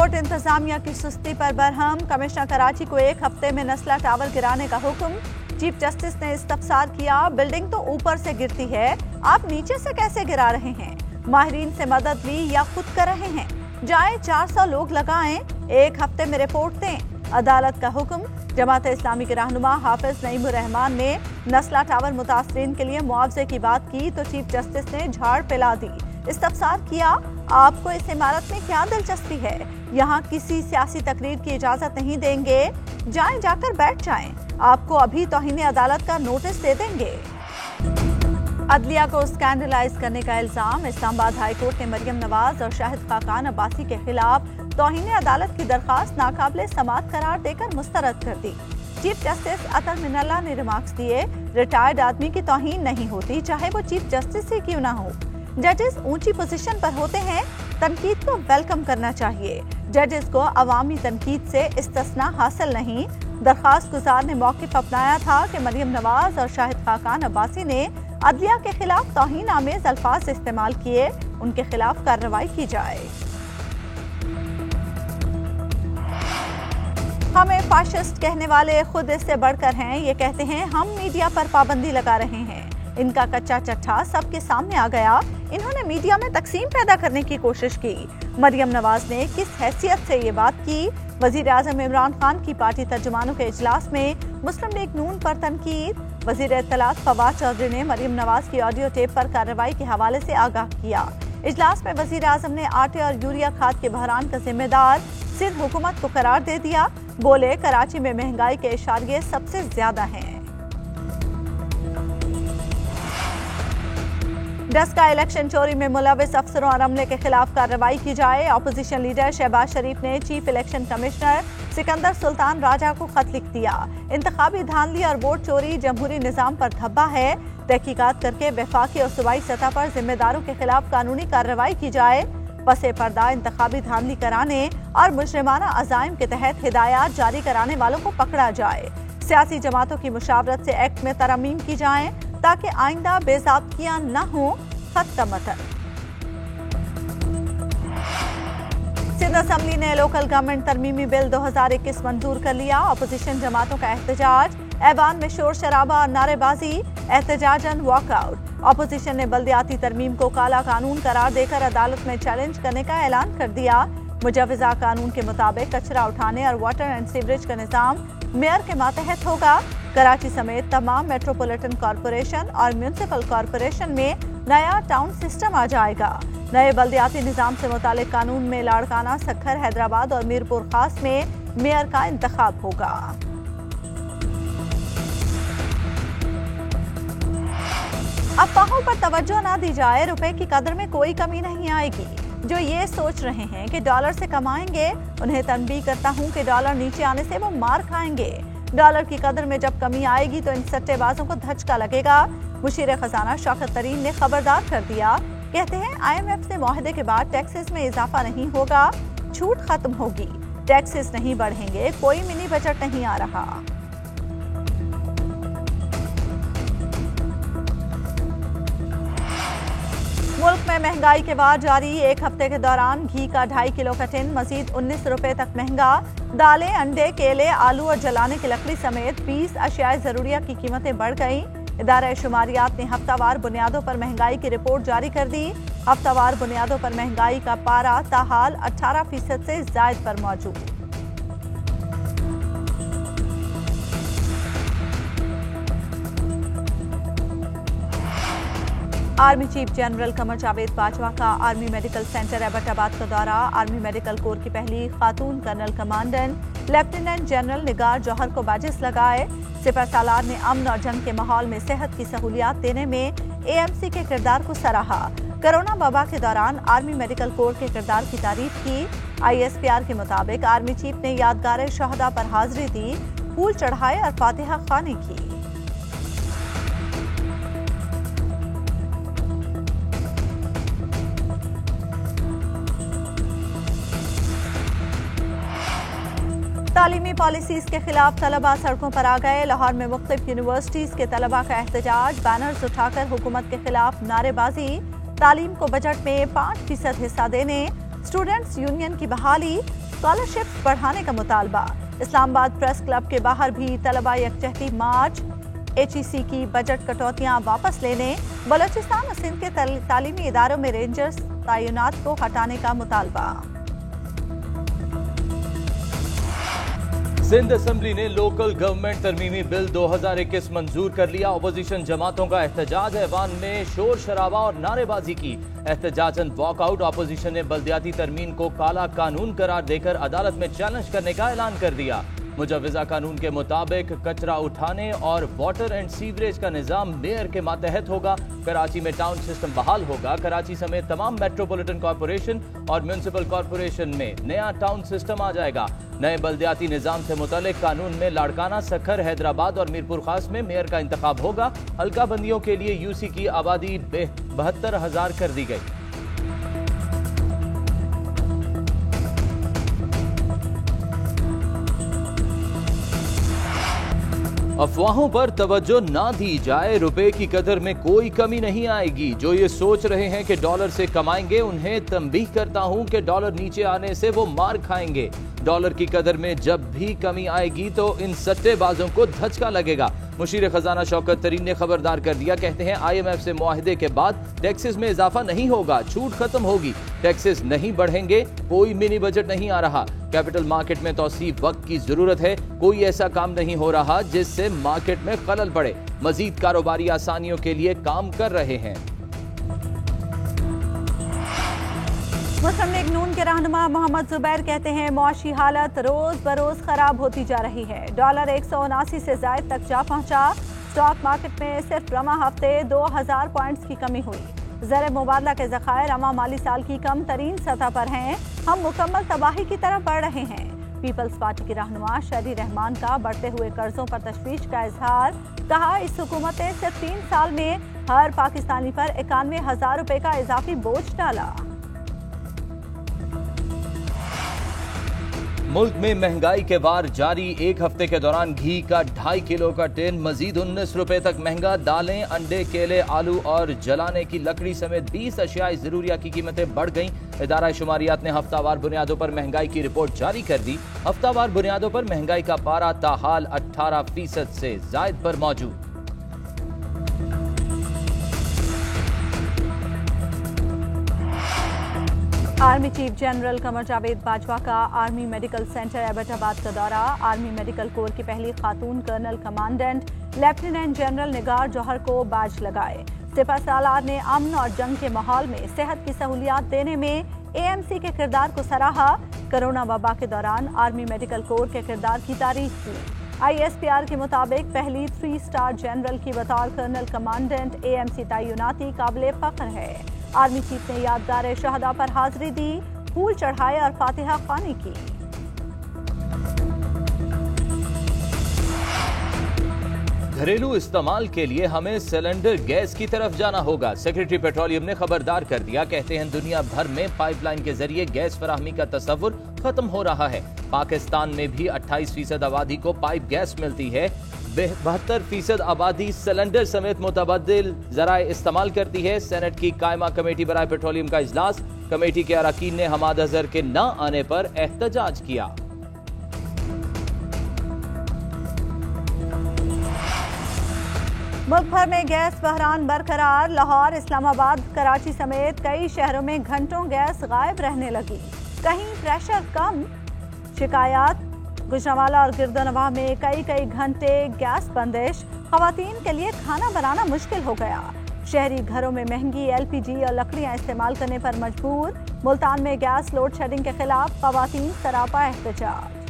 Court इंतजामिया की सुस्ती पर बरहम, कमिश्नर कराची को 1 हफ्ते में नस्ला टावर गिराने का हुक्म। चीफ जस्टिस ने इस्तफसार किया, बिल्डिंग तो ऊपर से गिरती है, आप नीचे से कैसे गिरा रहे हैं? माहिरीन से मदद ली या खुद कर रहे हैं? जाए 400 लोग लगाएं, 1 हफ्ते में रिपोर्ट दें। अदालत का हुक्म। जमात इस्लामी के रहनुमा हाफिज नईमुर रहमान ने नस्ला टावर मुतासरीन के लिए मुआवजे की बात की तो चीफ जस्टिस ने झाड़ पिला दी। इस्तफसार किया, आपको इस इमारत में क्या दिलचस्पी है? यहाँ किसी सियासी तकरीर की इजाजत नहीं देंगे, जाएं जाकर बैठ जाएं, आपको अभी तौहीन अदालत का नोटिस दे देंगे। अदलिया को स्कैंडलाइज करने का इल्जाम, इस्लामाबाद हाईकोर्ट ने मरियम नवाज और शाहिद खाकान अब्बासी के खिलाफ तौहीन अदालत की दरखास्त नाकाबिले समाअत करार देकर मुस्तरद कर दी। चीफ जस्टिस अतर मिनल्ला ने रिमार्क्स दिए, रिटायर्ड आदमी की तौहीन नहीं होती, चाहे वो चीफ जस्टिस ही क्यों ना हो। जजेस ऊंची पोजीशन पर होते हैं, तनकीद को वेलकम करना चाहिए। जजेस को अवामी तनकीद से इस्तिस्ना हासिल नहीं। दरखास्त गुजार ने मौक़िफ़ अपनाया था कि मरियम नवाज और शाहिद खाकान अब्बासी ने अदलिया के खिलाफ तौहीन आमेज अल्फाज इस्तेमाल किए, उनके खिलाफ कार्रवाई की जाए। हमें फाशिस्ट कहने वाले खुद इससे बढ़कर हैं, ये कहते हैं हम मीडिया पर पाबंदी लगा रहे हैं। इनका कच्चा चट्टा सबके सामने आ गया, इन्होंने मीडिया में तकसीम पैदा करने की कोशिश की। मरियम नवाज ने किस हैसियत से ये बात की? वजीर आजम इमरान खान की पार्टी तर्जुमानों के इजलास में मुस्लिम लीग नून पर तनकीद। वजीर इत्तलात फवाद चौधरी ने मरियम नवाज की ऑडियो टेप पर कार्रवाई के हवाले से आगाह किया। इजलास में वजीर आजम ने आटे और यूरिया खाद के बहरान का जिम्मेदार सिंध हुकूमत को करार दे दिया। बोले, कराची में महंगाई के इशारे सबसे ज्यादा हैं। डस्का इलेक्शन चोरी में मुलविस अफसरों और अमले के खिलाफ कार्रवाई की जाए। ऑपोजिशन लीडर शहबाज शरीफ ने chief election commissioner Sikandar Sultan Raja को खत लिख दिया। इंतखाबी धांधली और वोट चोरी जमहूरी निजाम पर धब्बा है, तहकीकात करके वफाकी और सूबाई सतह पर जिम्मेदारों के खिलाफ कानूनी कार्रवाई की जाए। पसे पर्दा इंतखाबी धांधली कराने और मुजरिमाना अजाइम के तहत हिदायत जारी कराने वालों को पकड़ा जाए। सियासी जमातों की मुशावरत से एक्ट में तरमीम की जाए ताकि आइंदा बेज़ाब्तियां न हो। खत का मतन। सिंध असेंबली ने लोकल गवर्नमेंट तरमीमी बिल 2021 मंजूर कर लिया। अपोजिशन जमातों का एहतजाज, ऐवान में शोर शराबा और नारेबाजी, एहतजाजन वॉकआउट। अपोजिशन ने बल्दियाती तरमीम को काला कानून करार देकर अदालत में चैलेंज करने का ऐलान कर दिया। मुजवजा कानून के मुताबिक कचरा उठाने और वाटर एंड सीवरेज का निजाम मेयर के मातहत होगा। कराची समेत तमाम मेट्रोपॉलिटन कॉरपोरेशन और म्यूनिसिपल कॉरपोरेशन में नया टाउन सिस्टम आ जाएगा। नए बल्दियाती निजाम से मुतालिक कानून में लाड़काना, सक्खर, हैदराबाद और मीरपुर खास में मेयर का इंतखाब होगा। अफवाहों पर तवज्जो ना दी जाए, रुपए की कदर में कोई कमी नहीं आएगी। जो ये सोच रहे हैं कि डॉलर से कमाएंगे, उन्हें तनबीह करता हूं कि डॉलर नीचे आने से वो मार खाएंगे। डॉलर की कदर में जब कमी आएगी तो इन सट्टेबाजों को धचका लगेगा। मुशीर खजाना शौकत तरीन ने खबरदार कर दिया, कहते हैं IMF से मुआहदे के बाद टैक्सेस में इजाफा नहीं होगा, छूट खत्म होगी, टैक्सेस नहीं बढ़ेंगे, कोई मिनी बजट नहीं आ रहा। मुल्क में महंगाई के बाद जारी 1 हफ्ते के दौरान घी का 2.5 किलो का टिन मजीद 19 रुपए तक महंगा। दालें, अंडे, केले, आलू और जलाने की लकड़ी समेत 20 अशियाए जरूरिया की कीमतें बढ़ गईं। इदारा शुमारियात ने हफ्तावार बुनियादों पर महंगाई की रिपोर्ट जारी कर दी। हफ्तावार बुनियादों पर महंगाई का पारा ताहाल 18% से जायद पर मौजूद। Army chief general Qamar Javed Bajwa का आर्मी मेडिकल सेंटर एबटाबाद का दौरा। आर्मी मेडिकल कोर की पहली खातून कर्नल कमांडेंट लेफ्टिनेंट जनरल निगार जौहर को बाजिस लगाए। सिपहसालार ने अमन और जंग के माहौल में सेहत की सहूलियात देने में AMC के किरदार को सराहा। कोरोना वबा के दौरान आर्मी मेडिकल कोर के किरदार की तारीफ की। ISPR के मुताबिक आर्मी चीफ ने यादगार शहदा पर हाजिरी दी, फूल चढ़ाए और फातिहा खानी की। तालीमी पॉलिसीज के खिलाफ तलबा सड़कों पर आ गए। लाहौर में मुख्तलिफ यूनिवर्सिटीज के तलबा का एहतजाज, बैनर्स उठाकर हुकूमत के खिलाफ नारेबाजी। तालीम को बजट में 5% हिस्सा देने, स्टूडेंट्स यूनियन की बहाली, स्कॉलरशिप बढ़ाने का मुतालबा। इस्लामाबाद प्रेस क्लब के बाहर भी तलबा यकजहती मार्च। HEC की बजट कटौतियां वापस लेने, बलोचिस्तान और सिंध के तालीमी इदारों में रेंजर्स तैनात को हटाने का मुतालबा। सिंध असेंबली ने लोकल गवर्नमेंट तरमीमी बिल 2021 मंजूर कर लिया। अपोजिशन जमातों का एहतजाज, ऐवान में शोर शराबा और नारेबाजी की। एहतजाजन वॉकआउट। अपोजिशन ने बल्दियाती तरमीम को काला कानून करार देकर अदालत में चैलेंज करने का ऐलान कर दिया। मुजव्वजा कानून के मुताबिक कचरा उठाने और वाटर एंड सीवरेज का निजाम मेयर के मातहत होगा। कराची में टाउन सिस्टम बहाल होगा। कराची समेत तमाम मेट्रोपॉलिटन कॉरपोरेशन और म्यूनिसिपल कॉरपोरेशन में नया टाउन सिस्टम आ जाएगा। नए बल्दियाती निजाम से मुतल्लिक कानून में लाड़काना, सखर, हैदराबाद और मीरपुर खास में मेयर का इंतखाब होगा। हल्का बंदियों के लिए यूसी की आबादी 72,000 कर दी गई। अफवाहों पर तवज्जो ना दी जाए, रुपए की कदर में कोई कमी नहीं आएगी। जो ये सोच रहे हैं कि डॉलर से कमाएंगे, उन्हें तंबीह करता हूं कि डॉलर नीचे आने से वो मार खाएंगे। डॉलर की कदर में जब भी कमी आएगी तो इन सट्टेबाजों को धचका लगेगा। मुशीर खजाना शौकत तरीन ने खबरदार कर दिया। कहते हैं IMF से मुआहदे के बाद टैक्सेस में इजाफा नहीं होगा, छूट खत्म होगी, टैक्सेस नहीं बढ़ेंगे, कोई मिनी बजट नहीं आ रहा। कैपिटल मार्केट में तौसीफ वक्त की जरूरत है, कोई ऐसा काम नहीं हो रहा जिससे मार्केट में खलल पड़े। मजीद कारोबारी आसानियों के लिए काम कर रहे हैं। मुस्लिम लीग नून के रहनुमा मोहम्मद जुबैर कहते हैं मुआशी हालत रोज बरोज खराब होती जा रही है। डॉलर 179 से जायद तक जा पहुंचा। स्टॉक मार्केट में सिर्फ रवा हफ्ते 2000 पॉइंट्स की कमी हुई। ज़र मुबादला के ज़खायर रवा माली साल की कम तरीन सतह पर हैं। हम मुकम्मल तबाही की तरफ बढ़ रहे हैं। पीपल्स पार्टी की रहनुमा शरी रहमान का बढ़ते हुए कर्जों पर तशवीश का इजहार। कहा, इस हुकूमत ने सिर्फ 3 साल में हर पाकिस्तानी पर 91,000 रुपए का इजाफी बोझ डाला। मुल्क में महंगाई के वार जारी। एक हफ्ते के दौरान घी का 2.5 किलो का टिन मजीद 19 रुपए तक महंगा। दालें, अंडे, केले, आलू और जलाने की लकड़ी समेत 20 अशियाए जरूरिया की कीमतें बढ़ गईं। इदारा शुमारियात ने हफ्तावार बुनियादों पर महंगाई की रिपोर्ट जारी कर दी। हफ्तावार बुनियादों पर महंगाई का पारा ताहाल 18% से जायद पर मौजूद। Army chief general Qamar Javed Bajwa का आर्मी मेडिकल सेंटर एबटाबाद का दौरा। आर्मी मेडिकल कोर की पहली खातून कर्नल कमांडेंट लेफ्टिनेंट जनरल निगार जौहर को बाज लगाए। सिपह सालार ने अमन और जंग के माहौल में सेहत की सहूलियात देने में AMC के किरदार को सराहा। कोरोना वबा के दौरान आर्मी मेडिकल कोर के किरदार की तारीफ की। ISPR के मुताबिक पहली 3 स्टार जनरल की बतौर कर्नल कमांडेंट AMC तैनाती काबिल फख्र है। आर्मी चीफ ने यादगार शहदा पर हाजिरी दी, फूल चढ़ाए और फातिहा ख्वानी की। घरेलू इस्तेमाल के लिए हमें सिलेंडर गैस की तरफ जाना होगा। सेक्रेटरी पेट्रोलियम ने खबरदार कर दिया। कहते हैं दुनिया भर में पाइपलाइन के जरिए गैस फराहमी का तस्वुर खत्म हो रहा है। पाकिस्तान में भी 28% आबादी को पाइप गैस मिलती है। 72% आबादी सिलेंडर समेत मुतबद्दिल जराए इस्तेमाल करती है। सेनेट की कायमा कमेटी बराए पेट्रोलियम का इजलास। कमेटी के अरकान ने हमाद अजहर के न आने पर एहतजाज किया। मुल्क भर में गैस बहरान बरकरार। लाहौर, इस्लामाबाद, कराची समेत कई शहरों में घंटों गैस गायब रहने लगी। कहीं प्रेशर कम। शिकायत, गुजरांवाला और गिरदोनवाह में कई घंटे गैस बंदिश। खवातीन के लिए खाना बनाना मुश्किल हो गया। शहरी घरों में महंगी LPG और लकड़ियां इस्तेमाल करने पर मजबूर। मुल्तान में गैस लोड शेडिंग के खिलाफ खवातीन सरापा एहतजाज।